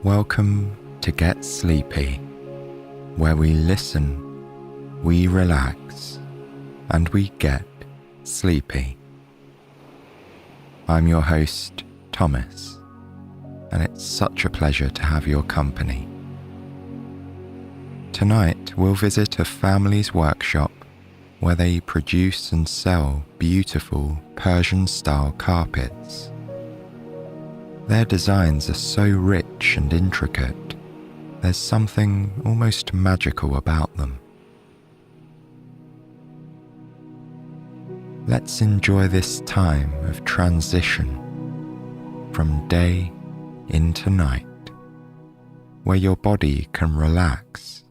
Welcome to Get Sleepy, where we listen, we relax, and we get sleepy. I'm your host, Thomas, and it's such a pleasure to have your company. Tonight we'll visit a family's workshop where they produce and sell beautiful Persian-style carpets. Their designs are so rich and intricate, there's something almost magical about them. Let's enjoy this time of transition from day into night, where your body can relax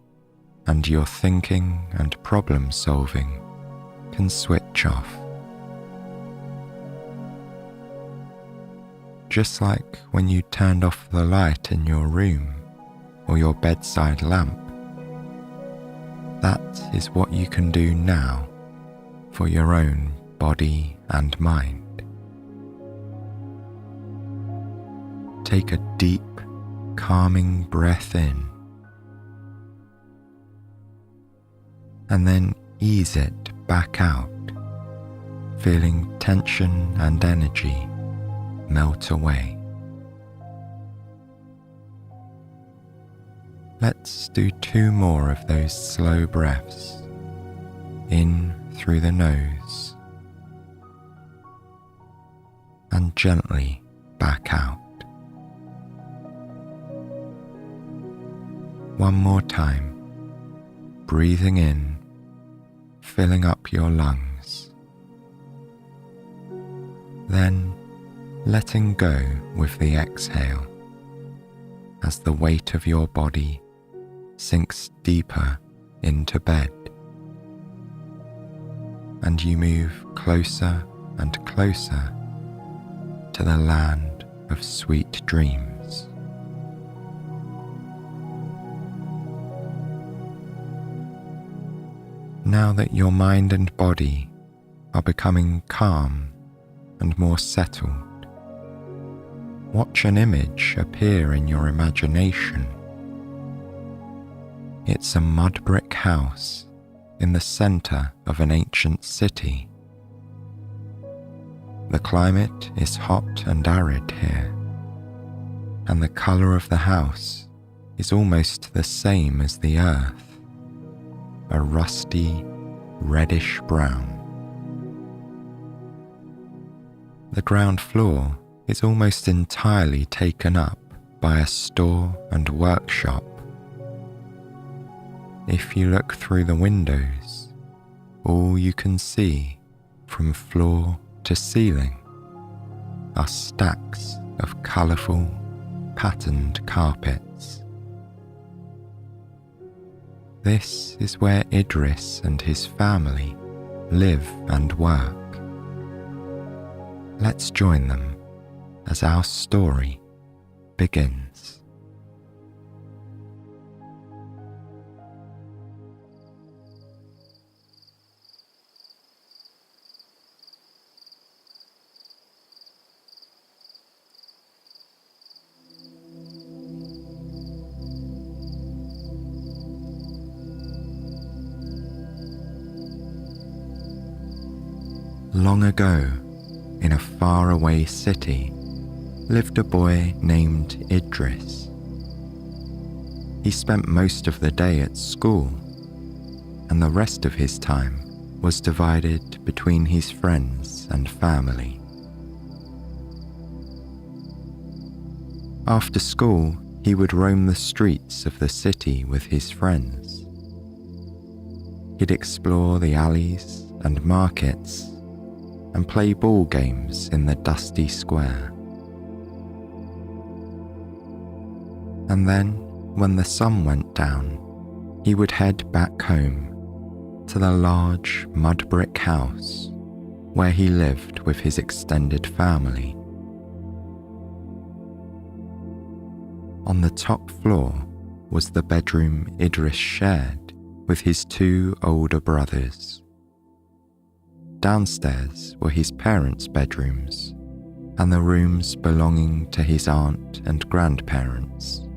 and your thinking and problem solving can switch off. Just like when you turned off the light in your room or your bedside lamp, that is what you can do now for your own body and mind. Take a deep, calming breath in, and then ease it back out, feeling tension and energy melt away. Let's do 2 more of those slow breaths, in through the nose and gently back out. One more time, breathing in, filling up your lungs, then letting go with the exhale as the weight of your body sinks deeper into bed and you move closer and closer to the land of sweet dreams. Now that your mind and body are becoming calm and more settled, watch an image appear in your imagination. It's a mud brick house in the center of an ancient city. The climate is hot and arid here, and the color of the house is almost the same as the earth, a rusty, reddish brown. The ground floor is almost entirely taken up by a store and workshop. If you look through the windows, all you can see from floor to ceiling are stacks of colourful, patterned carpets. This is where Idris and his family live and work. Let's join them as our story begins. Long ago, in a faraway city, lived a boy named Idris. He spent most of the day at school, and the rest of his time was divided between his friends and family. After school, he would roam the streets of the city with his friends. He'd explore the alleys and markets and play ball games in the dusty square. And then, when the sun went down, he would head back home to the large mud brick house where he lived with his extended family. On the top floor was the bedroom Idris shared with his 2 older brothers. Downstairs were his parents' bedrooms and the rooms belonging to his aunt and grandparents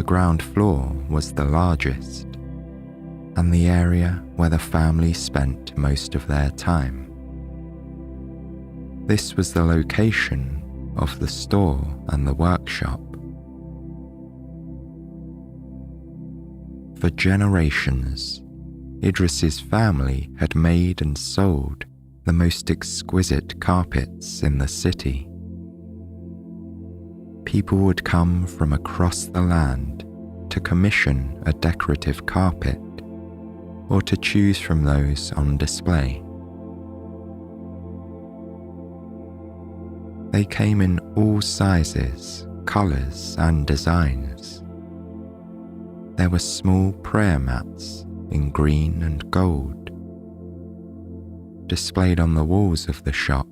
the ground floor was the largest, and the area where the family spent most of their time. This was the location of the store and the workshop. For generations, Idris's family had made and sold the most exquisite carpets in the city. People would come from across the land to commission a decorative carpet or to choose from those on display. They came in all sizes, colours and designs. There were small prayer mats in green and gold. Displayed on the walls of the shop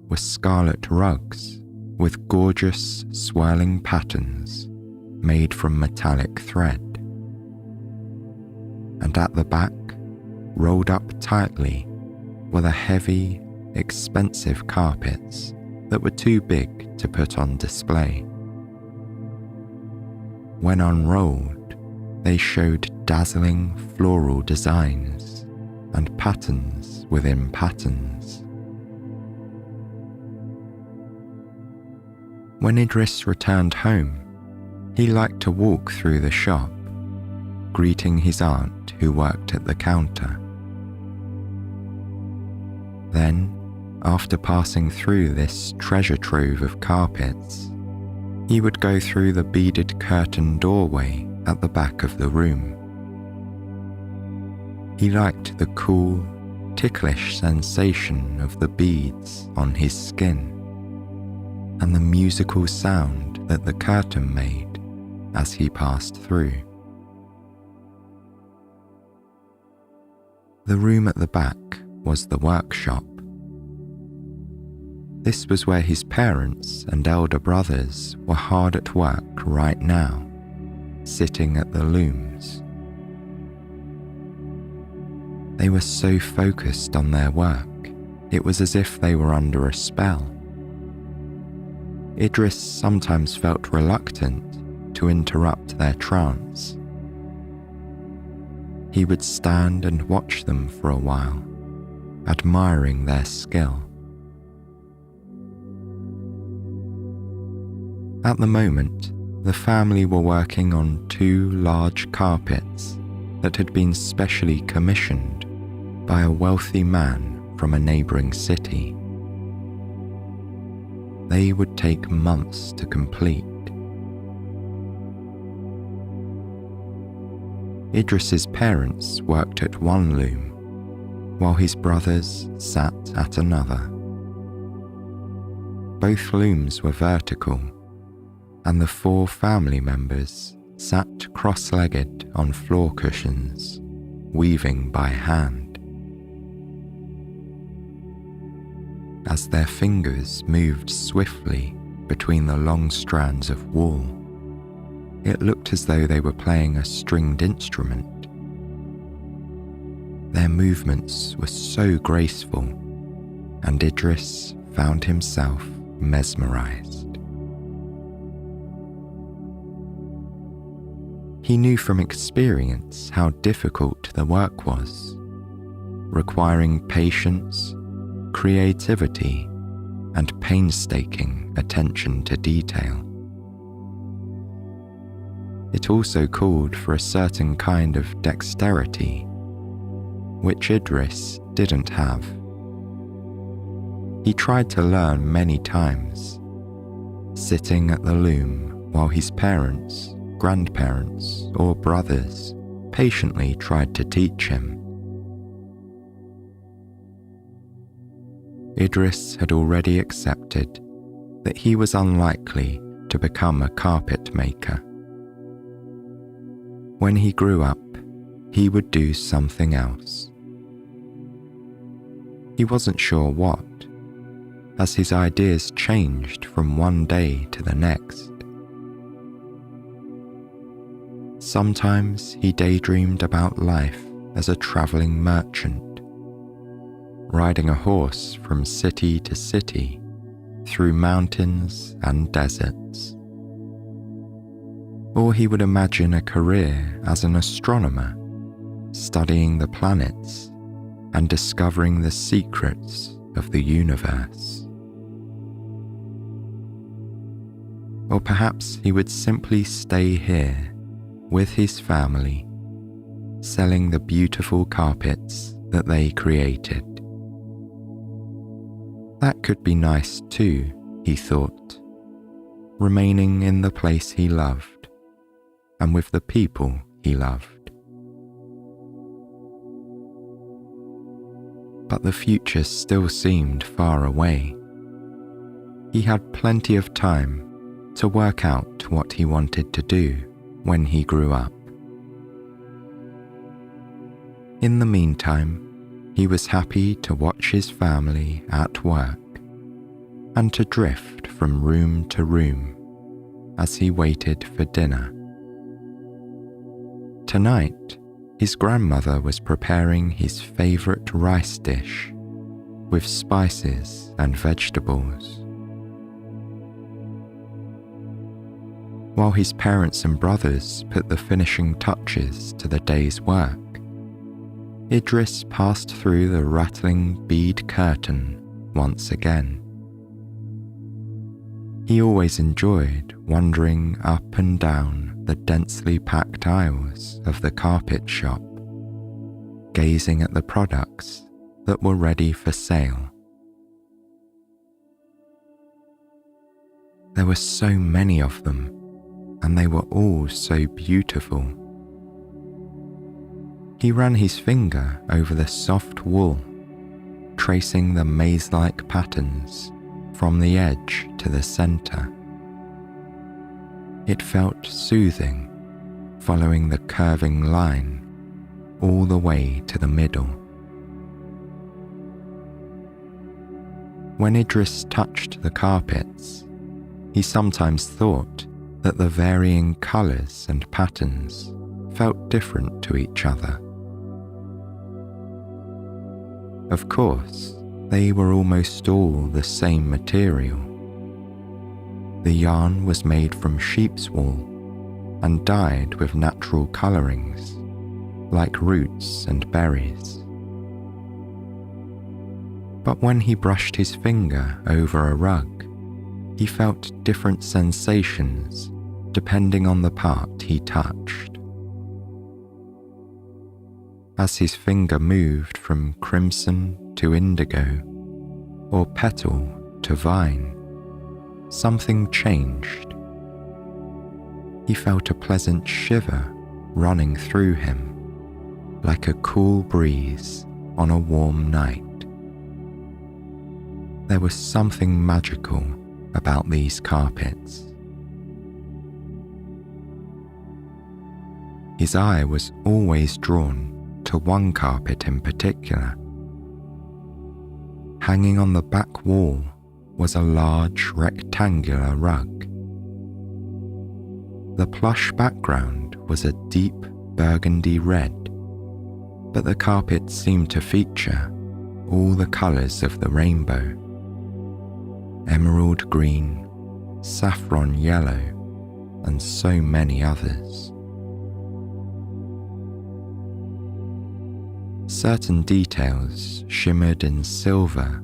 were scarlet rugs with gorgeous swirling patterns made from metallic thread. And at the back, rolled up tightly, were the heavy, expensive carpets that were too big to put on display. When unrolled, they showed dazzling floral designs and patterns within patterns. When Idris returned home, he liked to walk through the shop, greeting his aunt who worked at the counter. Then, after passing through this treasure trove of carpets, he would go through the beaded curtain doorway at the back of the room. He liked the cool, ticklish sensation of the beads on his skin and the musical sound that the curtain made as he passed through. The room at the back was the workshop. This was where his parents and elder brothers were hard at work right now, sitting at the looms. They were so focused on their work, it was as if they were under a spell. Idris sometimes felt reluctant to interrupt their trance. He would stand and watch them for a while, admiring their skill. At the moment, the family were working on 2 large carpets that had been specially commissioned by a wealthy man from a neighbouring city. They would take months to complete. Idris's parents worked at one loom, while his brothers sat at another. Both looms were vertical, and the 4 family members sat cross-legged on floor cushions, weaving by hand. As their fingers moved swiftly between the long strands of wool, it looked as though they were playing a stringed instrument. Their movements were so graceful, and Idris found himself mesmerized. He knew from experience how difficult the work was, requiring patience, creativity, and painstaking attention to detail. It also called for a certain kind of dexterity, which Idris didn't have. He tried to learn many times, sitting at the loom while his parents, grandparents, or brothers patiently tried to teach him. Idris had already accepted that he was unlikely to become a carpet maker. When he grew up, he would do something else. He wasn't sure what, as his ideas changed from one day to the next. Sometimes he daydreamed about life as a travelling merchant, riding a horse from city to city through mountains and deserts. Or he would imagine a career as an astronomer, studying the planets and discovering the secrets of the universe. Or perhaps he would simply stay here with his family, selling the beautiful carpets that they created. That could be nice too, he thought, remaining in the place he loved and with the people he loved. But the future still seemed far away. He had plenty of time to work out what he wanted to do when he grew up. In the meantime, he was happy to watch his family at work and to drift from room to room as he waited for dinner. Tonight, his grandmother was preparing his favorite rice dish with spices and vegetables. While his parents and brothers put the finishing touches to the day's work, Idris passed through the rattling bead curtain once again. He always enjoyed wandering up and down the densely packed aisles of the carpet shop, gazing at the products that were ready for sale. There were so many of them, and they were all so beautiful. He ran his finger over the soft wool, tracing the maze-like patterns from the edge to the center. It felt soothing, following the curving line all the way to the middle. When Idris touched the carpets, he sometimes thought that the varying colors and patterns felt different to each other. Of course, they were almost all the same material. The yarn was made from sheep's wool and dyed with natural colorings, like roots and berries. But when he brushed his finger over a rug, he felt different sensations depending on the part he touched. As his finger moved from crimson to indigo, or petal to vine, something changed. He felt a pleasant shiver running through him, like a cool breeze on a warm night. There was something magical about these carpets. His eye was always drawn to one carpet in particular. Hanging on the back wall was a large rectangular rug. The plush background was a deep burgundy red, but the carpet seemed to feature all the colors of the rainbow: emerald green, saffron yellow, and so many others. Certain details shimmered in silver,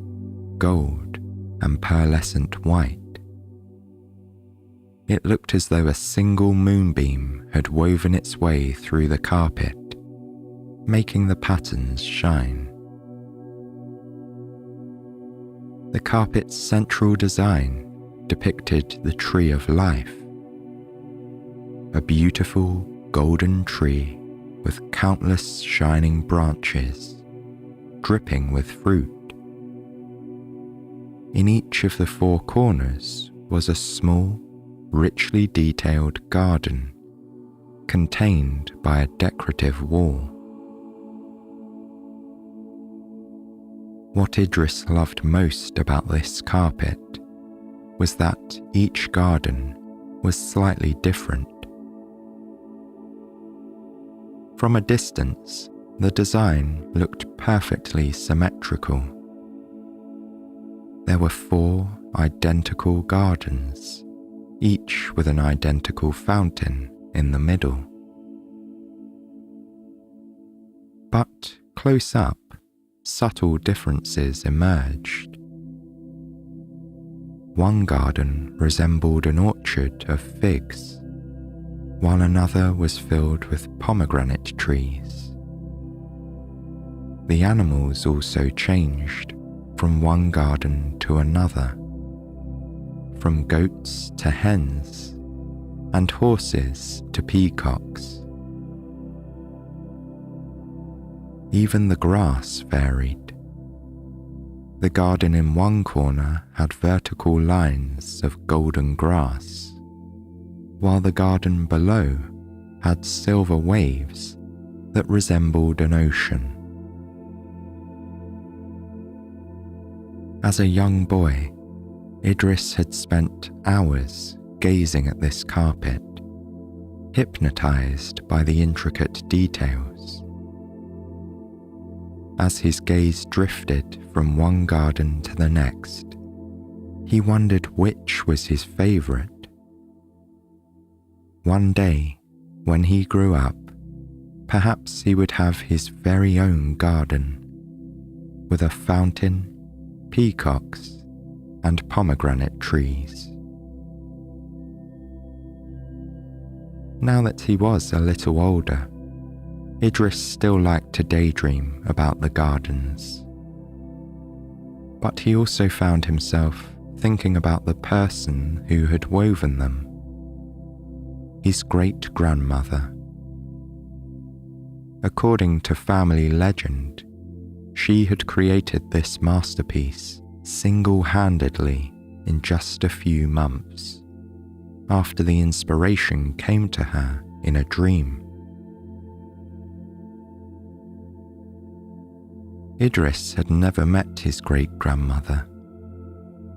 gold, and pearlescent white. It looked as though a single moonbeam had woven its way through the carpet, making the patterns shine. The carpet's central design depicted the tree of life, a beautiful golden tree with countless shining branches, dripping with fruit. In each of the four corners was a small, richly detailed garden, contained by a decorative wall. What Idris loved most about this carpet was that each garden was slightly different. From a distance, the design looked perfectly symmetrical. There were 4 identical gardens, each with an identical fountain in the middle. But close up, subtle differences emerged. One garden resembled an orchard of figs, while another was filled with pomegranate trees. The animals also changed from one garden to another, from goats to hens, and horses to peacocks. Even the grass varied. The garden in one corner had vertical lines of golden grass, while the garden below had silver waves that resembled an ocean. As a young boy, Idris had spent hours gazing at this carpet, hypnotized by the intricate details. As his gaze drifted from one garden to the next, he wondered which was his favorite. One day, when he grew up, perhaps he would have his very own garden, with a fountain, peacocks, and pomegranate trees. Now that he was a little older, Idris still liked to daydream about the gardens. But he also found himself thinking about the person who had woven them, his great-grandmother. According to family legend, she had created this masterpiece single-handedly in just a few months, after the inspiration came to her in a dream. Idris had never met his great-grandmother,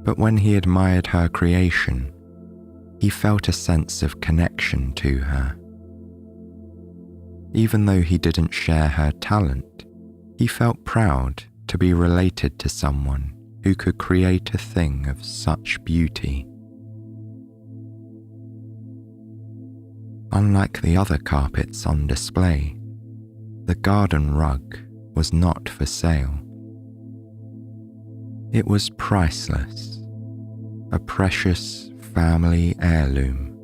but when he admired her creation, he felt a sense of connection to her. Even though he didn't share her talent, he felt proud to be related to someone who could create a thing of such beauty. Unlike the other carpets on display, the garden rug was not for sale. It was priceless, a precious family heirloom.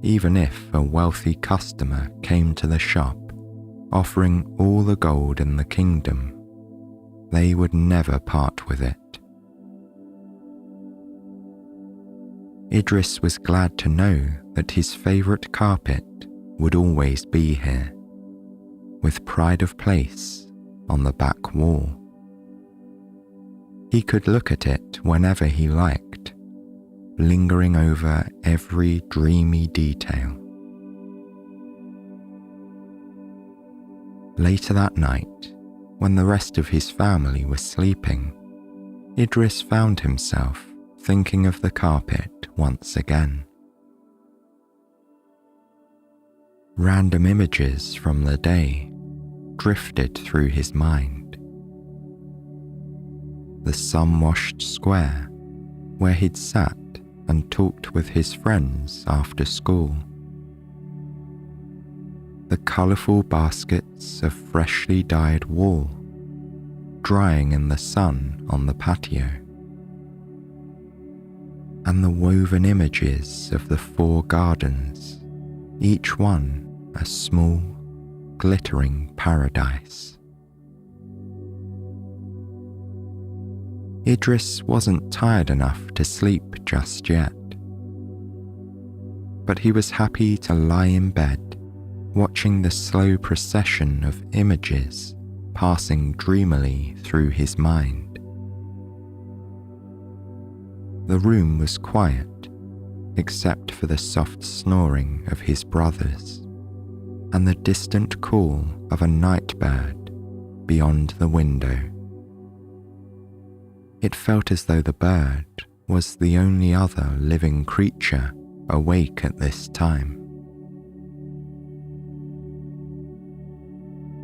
Even if a wealthy customer came to the shop offering all the gold in the kingdom, they would never part with it. Idris was glad to know that his favourite carpet would always be here, with pride of place on the back wall. He could look at it whenever he liked, lingering over every dreamy detail. Later that night, when the rest of his family was sleeping, Idris found himself thinking of the carpet once again. Random images from the day drifted through his mind. The sun-washed square where he'd sat and talked with his friends after school. The colourful baskets of freshly dyed wool drying in the sun on the patio, and the woven images of the 4 gardens, each one a small, glittering paradise. Idris wasn't tired enough to sleep just yet, but he was happy to lie in bed watching the slow procession of images passing dreamily through his mind. The room was quiet, except for the soft snoring of his brothers and the distant call of a night bird beyond the window. It felt as though the bird was the only other living creature awake at this time.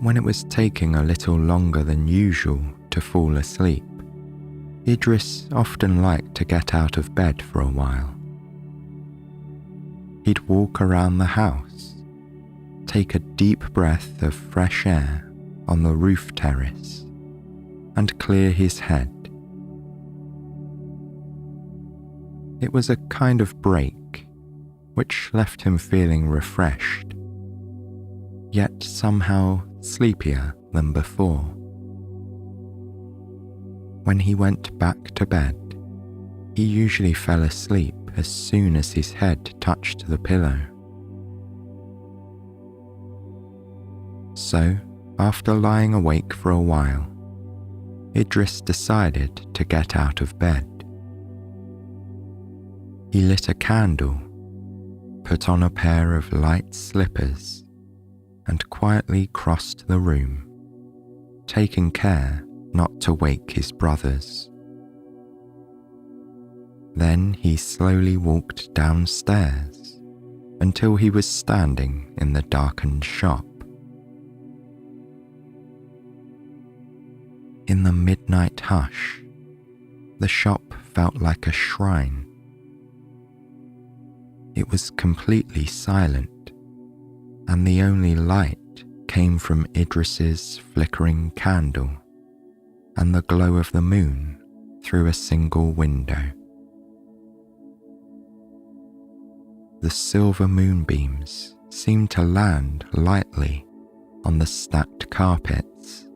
When it was taking a little longer than usual to fall asleep, Idris often liked to get out of bed for a while. he'd walk around the house, take a deep breath of fresh air on the roof terrace, and clear his head. It was a kind of break, which left him feeling refreshed, yet somehow sleepier than before. When he went back to bed, he usually fell asleep as soon as his head touched the pillow. So, after lying awake for a while, Idris decided to get out of bed. He lit a candle, put on a pair of light slippers, and quietly crossed the room, taking care not to wake his brothers. Then he slowly walked downstairs until he was standing in the darkened shop. In the midnight hush, the shop felt like a shrine. It was completely silent, and the only light came from Idris's flickering candle and the glow of the moon through a single window. The silver moonbeams seemed to land lightly on the stacked carpets.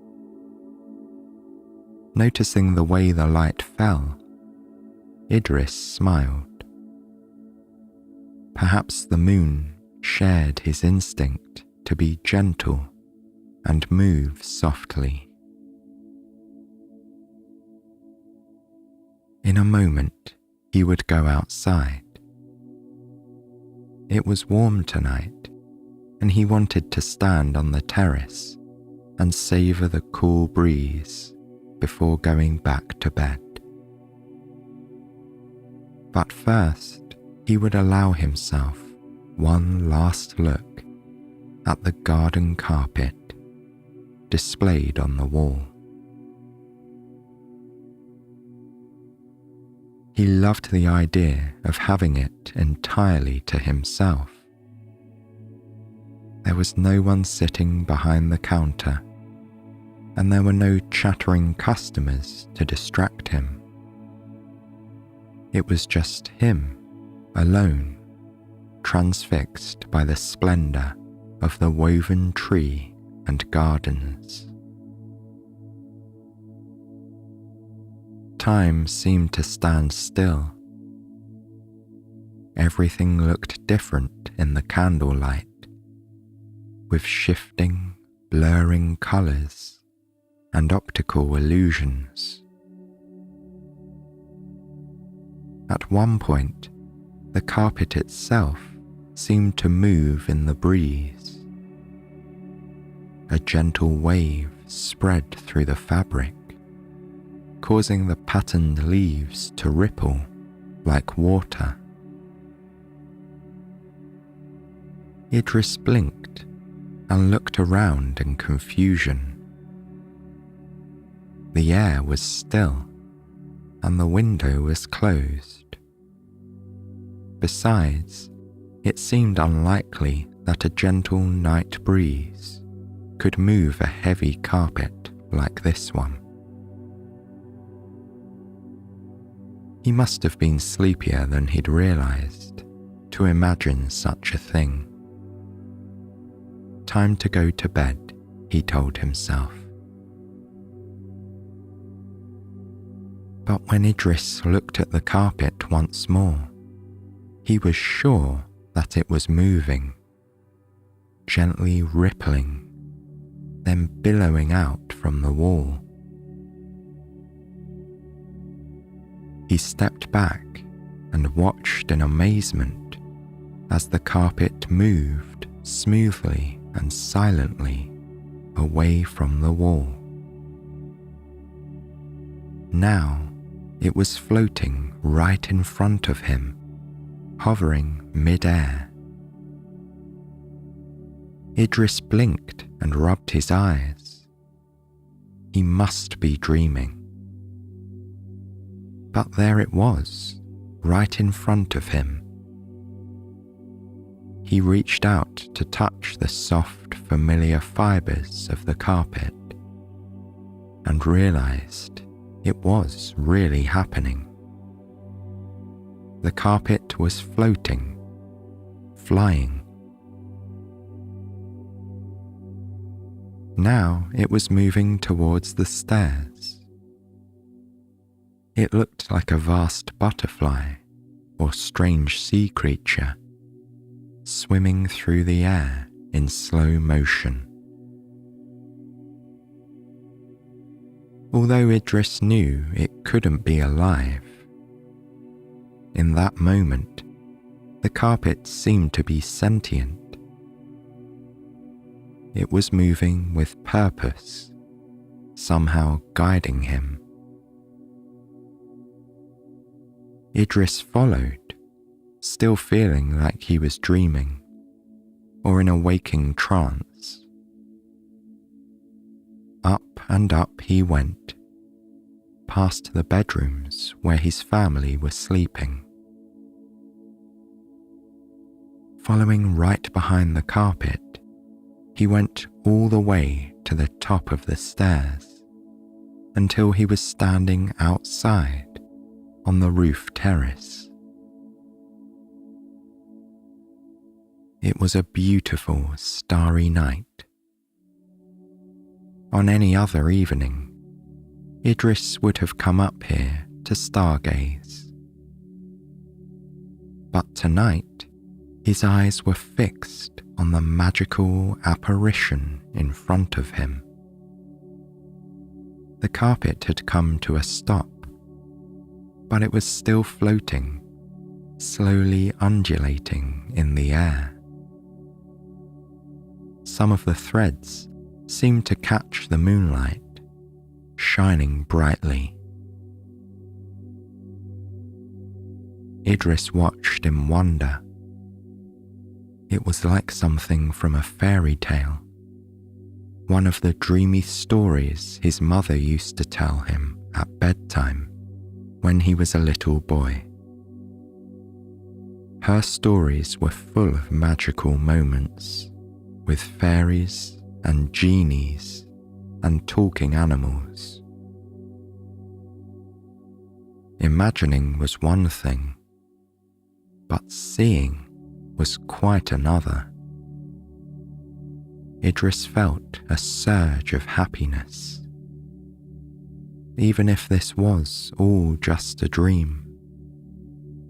Noticing the way the light fell, Idris smiled. Perhaps the moon shared his instinct to be gentle and move softly. In a moment, he would go outside. It was warm tonight, and he wanted to stand on the terrace and savor the cool breeze before going back to bed. But first, he would allow himself one last look at the garden carpet displayed on the wall. He loved the idea of having it entirely to himself. There was no one sitting behind the counter, and there were no chattering customers to distract him. It was just him, alone, transfixed by the splendor of the woven tree and gardens. Time seemed to stand still. Everything looked different in the candlelight, with shifting, blurring colors and optical illusions. At one point, the carpet itself seemed to move in the breeze. A gentle wave spread through the fabric, causing the patterned leaves to ripple like water. Idris blinked and looked around in confusion. The air was still, and the window was closed. Besides, it seemed unlikely that a gentle night breeze could move a heavy carpet like this one. He must have been sleepier than he'd realized to imagine such a thing. Time to go to bed, he told himself. But when Idris looked at the carpet once more, he was sure that it was moving, gently rippling, then billowing out from the wall. He stepped back and watched in amazement as the carpet moved smoothly and silently away from the wall. Now it was floating right in front of him, hovering mid-air. Idris blinked and rubbed his eyes. He must be dreaming. But there it was, right in front of him. He reached out to touch the soft, familiar fibres of the carpet and realised it was really happening. The carpet was floating, flying. Now it was moving towards the stairs. It looked like a vast butterfly or strange sea creature swimming through the air in slow motion. Although Idris knew it couldn't be alive, in that moment the carpet seemed to be sentient. It was moving with purpose, somehow guiding him. Idris followed, still feeling like he was dreaming or in a waking trance. Up and up he went, past the bedrooms where his family was sleeping. Following right behind the carpet, he went all the way to the top of the stairs until he was standing outside on the roof terrace. It was a beautiful starry night. On any other evening, Idris would have come up here to stargaze. But tonight, his eyes were fixed on the magical apparition in front of him. The carpet had come to a stop, but it was still floating, slowly undulating in the air. Some of the threads seemed to catch the moonlight, shining brightly. Idris watched in wonder. It was like something from a fairy tale, one of the dreamy stories his mother used to tell him at bedtime when he was a little boy. Her stories were full of magical moments, with fairies and genies and talking animals. Imagining was one thing, but seeing was quite another. Idris felt a surge of happiness. Even if this was all just a dream,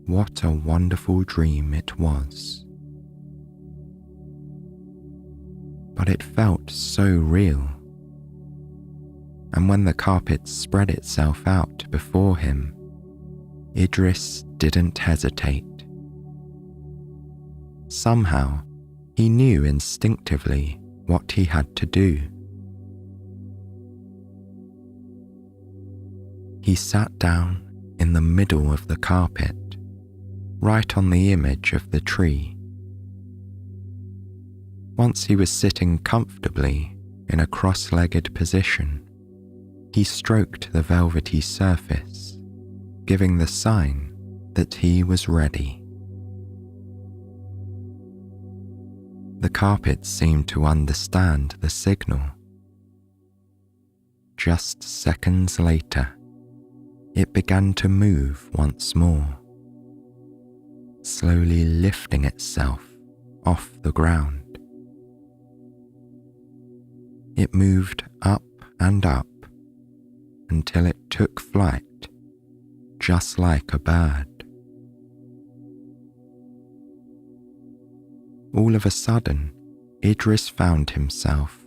what a wonderful dream it was. But it felt so real. And when the carpet spread itself out before him, Idris didn't hesitate. Somehow, he knew instinctively what he had to do. He sat down in the middle of the carpet, right on the image of the tree. Once he was sitting comfortably in a cross-legged position, he stroked the velvety surface, giving the sign that he was ready. The carpet seemed to understand the signal. Just seconds later, it began to move once more, slowly lifting itself off the ground. It moved up and up until it took flight, just like a bird. All of a sudden, Idris found himself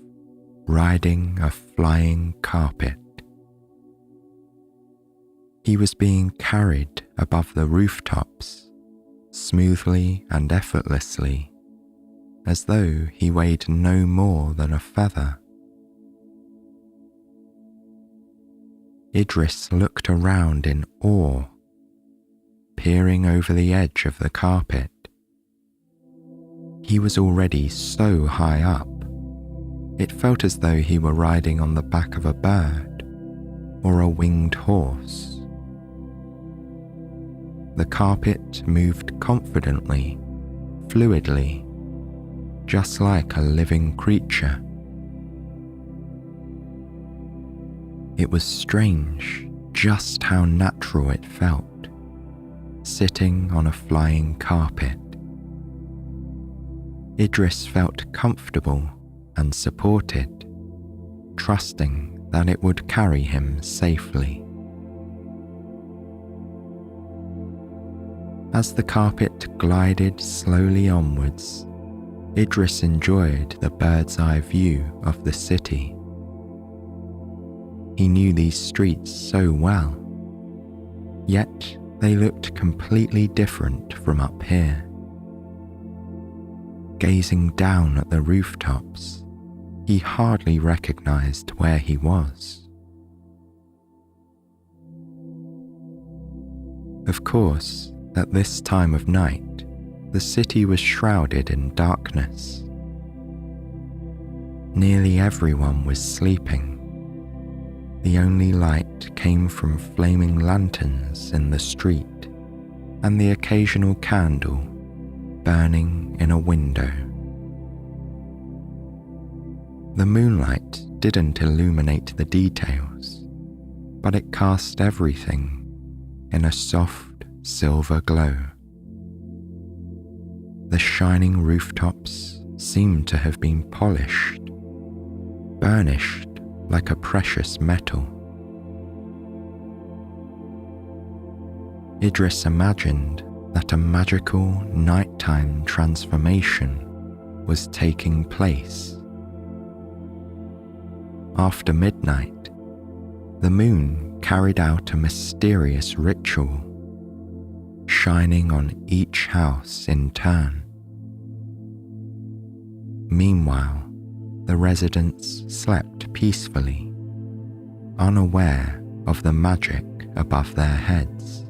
riding a flying carpet. He was being carried above the rooftops, smoothly and effortlessly, as though he weighed no more than a feather. Idris looked around in awe, peering over the edge of the carpet. He was already so high up, it felt as though he were riding on the back of a bird or a winged horse. The carpet moved confidently, fluidly, just like a living creature. It was strange just how natural it felt, sitting on a flying carpet. Idris felt comfortable and supported, trusting that it would carry him safely. As the carpet glided slowly onwards, Idris enjoyed the bird's-eye view of the city. He knew these streets so well, yet they looked completely different from up here. Gazing down at the rooftops, he hardly recognized where he was. Of course, at this time of night, the city was shrouded in darkness. Nearly everyone was sleeping. The only light came from flaming lanterns in the street and the occasional candle burning in a window. The moonlight didn't illuminate the details, but it cast everything in a soft silver glow. The shining rooftops seemed to have been polished, burnished like a precious metal. Idris imagined that a magical nighttime transformation was taking place. After midnight, the moon carried out a mysterious ritual, shining on each house in turn. Meanwhile, the residents slept peacefully, unaware of the magic above their heads.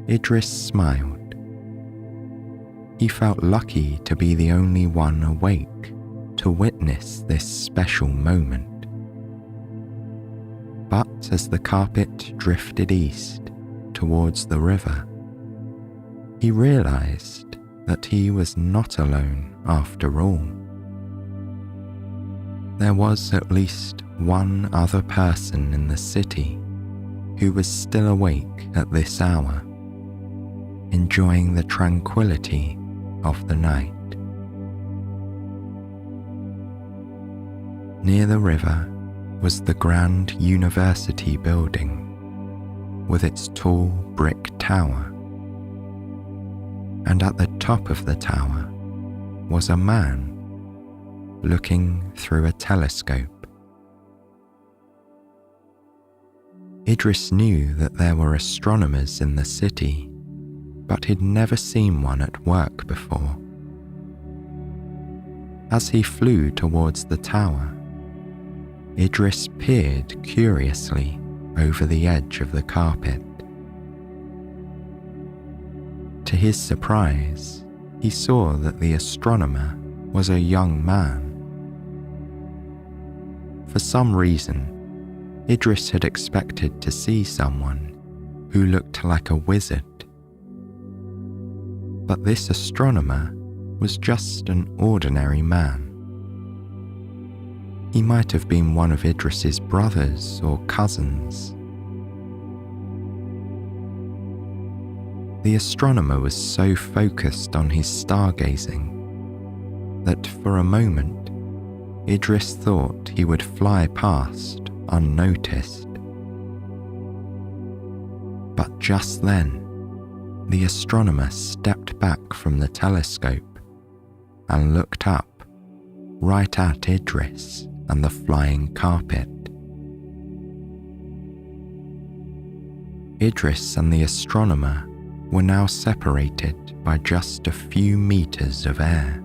Idris smiled. He felt lucky to be the only one awake to witness this special moment. But as the carpet drifted east towards the river, he realized that he was not alone after all. There was at least one other person in the city who was still awake at this hour, enjoying the tranquility of the night. Near the river was the grand university building with its tall brick tower, and at the top of the tower was a man looking through a telescope. Idris knew that there were astronomers in the city, but he'd never seen one at work before. As he flew towards the tower, Idris peered curiously over the edge of the carpet. To his surprise, he saw that the astronomer was a young man. For some reason, Idris had expected to see someone who looked like a wizard. But this astronomer was just an ordinary man. He might have been one of Idris's brothers or cousins. The astronomer was so focused on his stargazing that for a moment Idris thought he would fly past unnoticed. But just then, the astronomer stepped back from the telescope and looked up right at Idris and the flying carpet. Idris and the astronomer were now separated by just a few meters of air.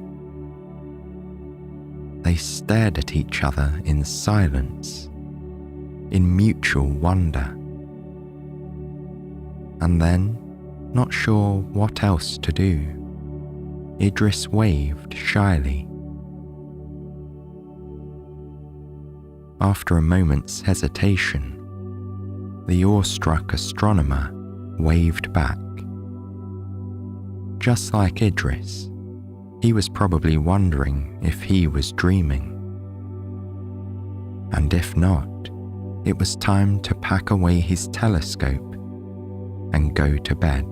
They stared at each other in silence, in mutual wonder. And then, not sure what else to do, Idris waved shyly. After a moment's hesitation, the awestruck astronomer waved back. Just like Idris, he was probably wondering if he was dreaming. And if not, it was time to pack away his telescope and go to bed.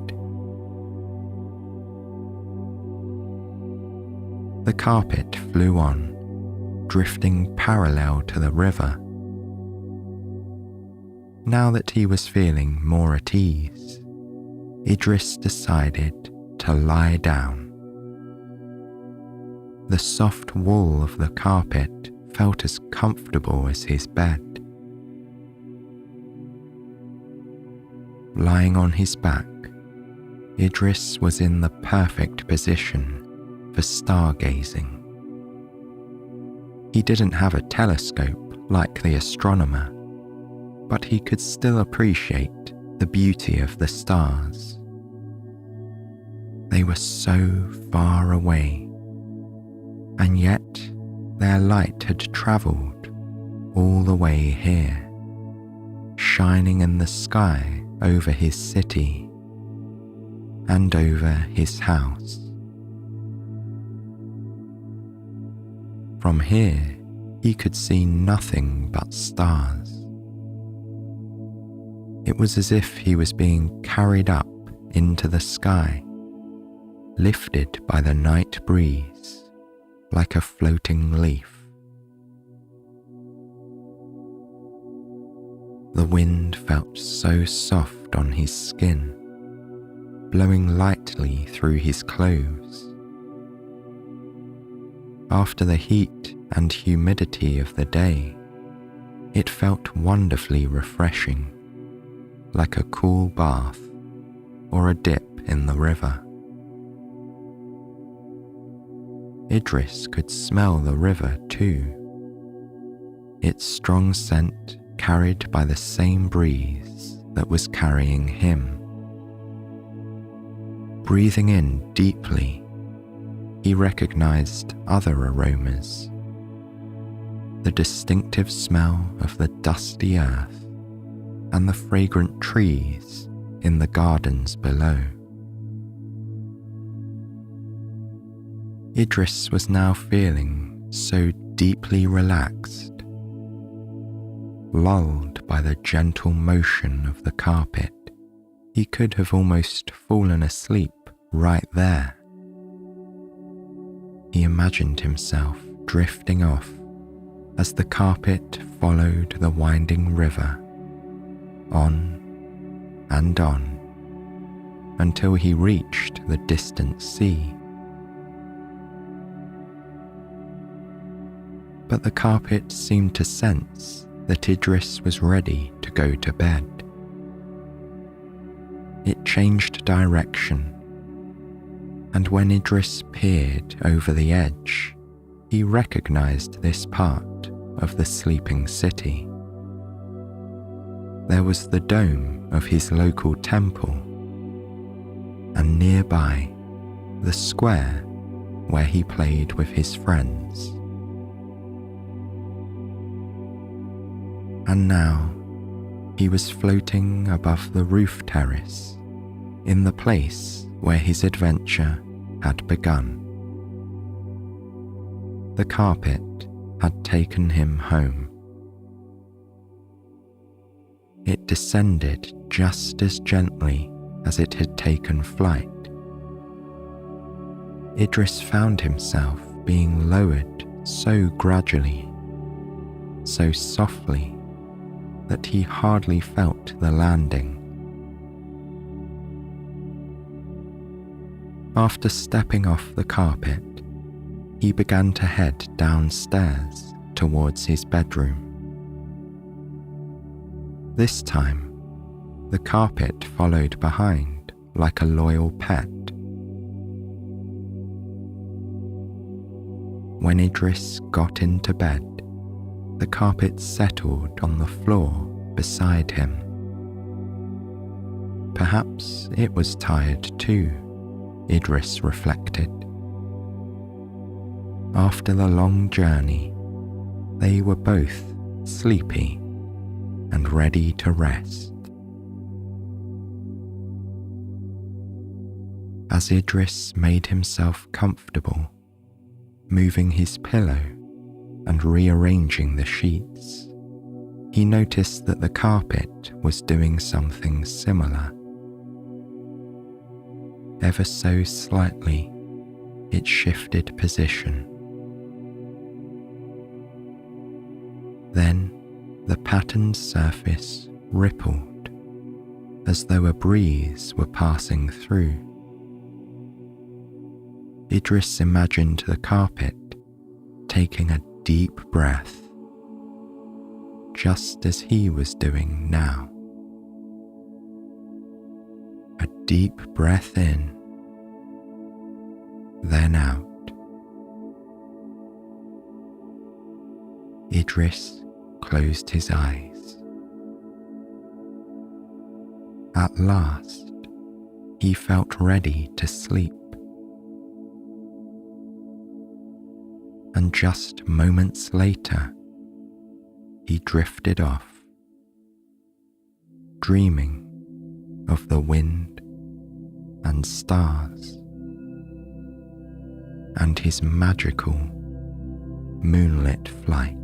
The carpet flew on, drifting parallel to the river. Now that he was feeling more at ease, Idris decided to lie down. The soft wool of the carpet felt as comfortable as his bed. Lying on his back, Idris was in the perfect position for stargazing. He didn't have a telescope like the astronomer, but he could still appreciate the beauty of the stars. They were so far away, and yet their light had travelled all the way here, shining in the sky over his city and over his house. From here, he could see nothing but stars. It was as if he was being carried up into the sky, lifted by the night breeze like a floating leaf. The wind felt so soft on his skin, blowing lightly through his clothes. After the heat and humidity of the day, it felt wonderfully refreshing, like a cool bath or a dip in the river. Idris could smell the river too, its strong scent carried by the same breeze that was carrying him. Breathing in deeply, he recognized other aromas, the distinctive smell of the dusty earth and the fragrant trees in the gardens below. Idris was now feeling so deeply relaxed, lulled by the gentle motion of the carpet. He could have almost fallen asleep right there. He imagined himself drifting off as the carpet followed the winding river, on and on, until he reached the distant sea. But the carpet seemed to sense that Idris was ready to go to bed. It changed direction, and when Idris peered over the edge, he recognized this part of the sleeping city. There was the dome of his local temple, and nearby, the square where he played with his friends. And now, he was floating above the roof terrace, in the place where his adventure had begun. The carpet had taken him home. It descended just as gently as it had taken flight. Idris found himself being lowered so gradually, so softly, that he hardly felt the landing. After stepping off the carpet, he began to head downstairs towards his bedroom. This time, the carpet followed behind like a loyal pet. When Idris got into bed, the carpet settled on the floor beside him. Perhaps it was tired too, Idris reflected. After the long journey, they were both sleepy and ready to rest. As Idris made himself comfortable, moving his pillow and rearranging the sheets, he noticed that the carpet was doing something similar. Ever so slightly, it shifted position. Then the patterned surface rippled as though a breeze were passing through. Idris imagined the carpet taking a deep breath, just as he was doing now. A deep breath in, then out. Idris closed his eyes. At last, he felt ready to sleep. And just moments later, he drifted off, dreaming of the wind and stars and his magical moonlit flight.